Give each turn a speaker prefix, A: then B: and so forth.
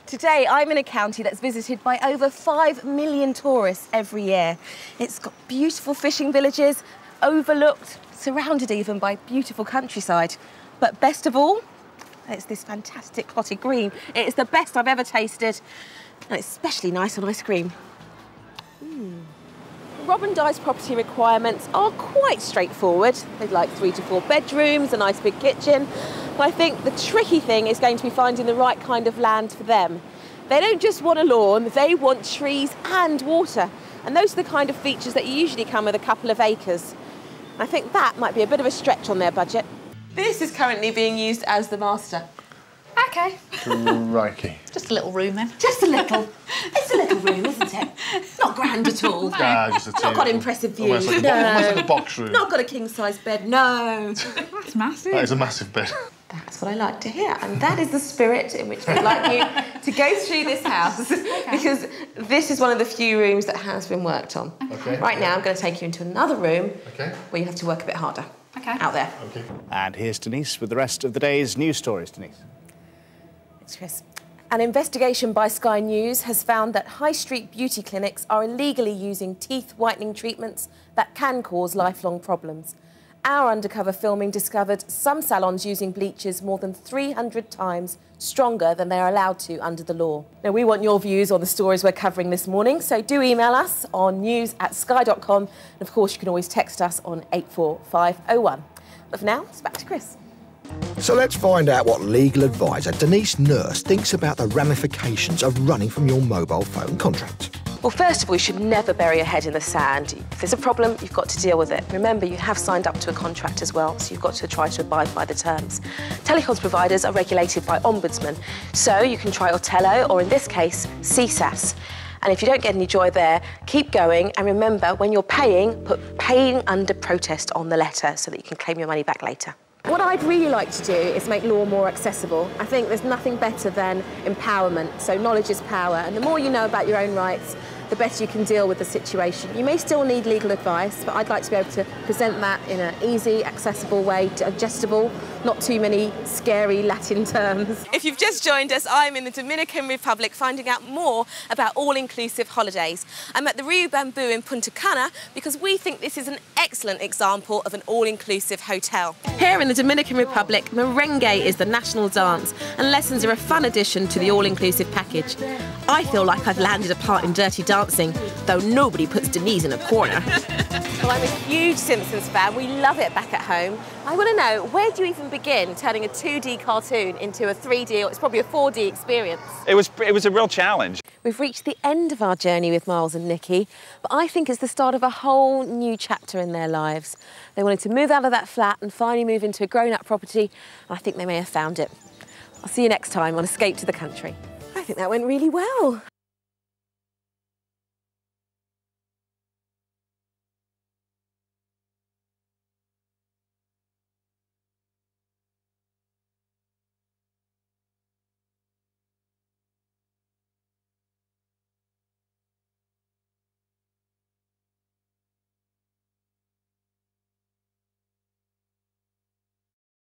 A: Today, I'm in a county that's visited by over 5 million tourists every year. It's got beautiful fishing villages, overlooked, surrounded even by beautiful countryside. But best of all, it's this fantastic clotted green. It's the best I've ever tasted, and it's especially nice on ice cream. Rob & Di's property requirements are quite straightforward. They'd like 3 to 4 bedrooms, a nice big kitchen. But I think the tricky thing is going to be finding the right kind of land for them. They don't just want a lawn, they want trees and water. And those are the kind of features that usually come with a couple of acres. I think that might be a bit of a stretch on their budget. This is currently being used as the master.
B: OK.
C: Crikey.
B: Just a little room, then.
A: Just a little. It's a little room, isn't it? Not grand at all.
C: Just a
A: Not got impressive views.
C: Almost like a box room.
A: Not got a king-size bed, no.
B: That's massive.
C: That is a massive bed.
A: That's what I like to hear, and that is the spirit in which we'd like you to go through this house, because this is one of the few rooms that has been worked on.
C: Okay.
A: Right now, I'm going to take you into another room where you have to work a bit harder. Out there.
C: Okay.
D: And here's Denise with the rest of the day's news stories. Denise.
A: Thanks, Chris. An investigation by Sky News has found that high street beauty clinics are illegally using teeth whitening treatments that can cause lifelong problems. Our undercover filming discovered some salons using bleachers more than 300 times stronger than they're allowed to under the law. Now, we want your views on the stories we're covering this morning, so do email us on news@sky.com, and of course you can always text us on 84501. But for now, it's back to Chris.
E: So let's find out what legal advisor Denise Nurse thinks about the ramifications of running from your mobile phone contract.
A: Well, first of all, you should never bury your head in the sand. If there's a problem, you've got to deal with it. Remember, you have signed up to a contract as well, so you've got to try to abide by the terms. Telecoms providers are regulated by Ombudsman, so you can try Otello, or in this case, CSAS. And if you don't get any joy there, keep going, and remember, when you're paying, put paying under protest on the letter so that you can claim your money back later. What I'd really like to do is make law more accessible. I think there's nothing better than empowerment, so knowledge is power, and the more you know about your own rights, the better you can deal with the situation. You may still need legal advice, but I'd like to be able to present that in an easy, accessible way, digestible, not too many scary Latin terms. If you've just joined us, I'm in the Dominican Republic finding out more about all-inclusive holidays. I'm at the Rio Bamboo in Punta Cana because we think this is an excellent example of an all-inclusive hotel. Here in the Dominican Republic, merengue is the national dance, and lessons are a fun addition to the all-inclusive package. I feel like I've landed a part in Dirty Dancing, though nobody puts Denise in a corner. Well, I'm a huge Simpsons fan. We love it back at home. I want to know, where do you even begin turning a 2D cartoon into a 3D, or it's probably a 4D experience?
F: It was a real challenge.
A: We've reached the end of our journey with Miles and Nikki, but I think it's the start of a whole new chapter in their lives. They wanted to move out of that flat and finally move into a grown-up property, and I think they may have found it. I'll see you next time on Escape to the Country. I think that went really well.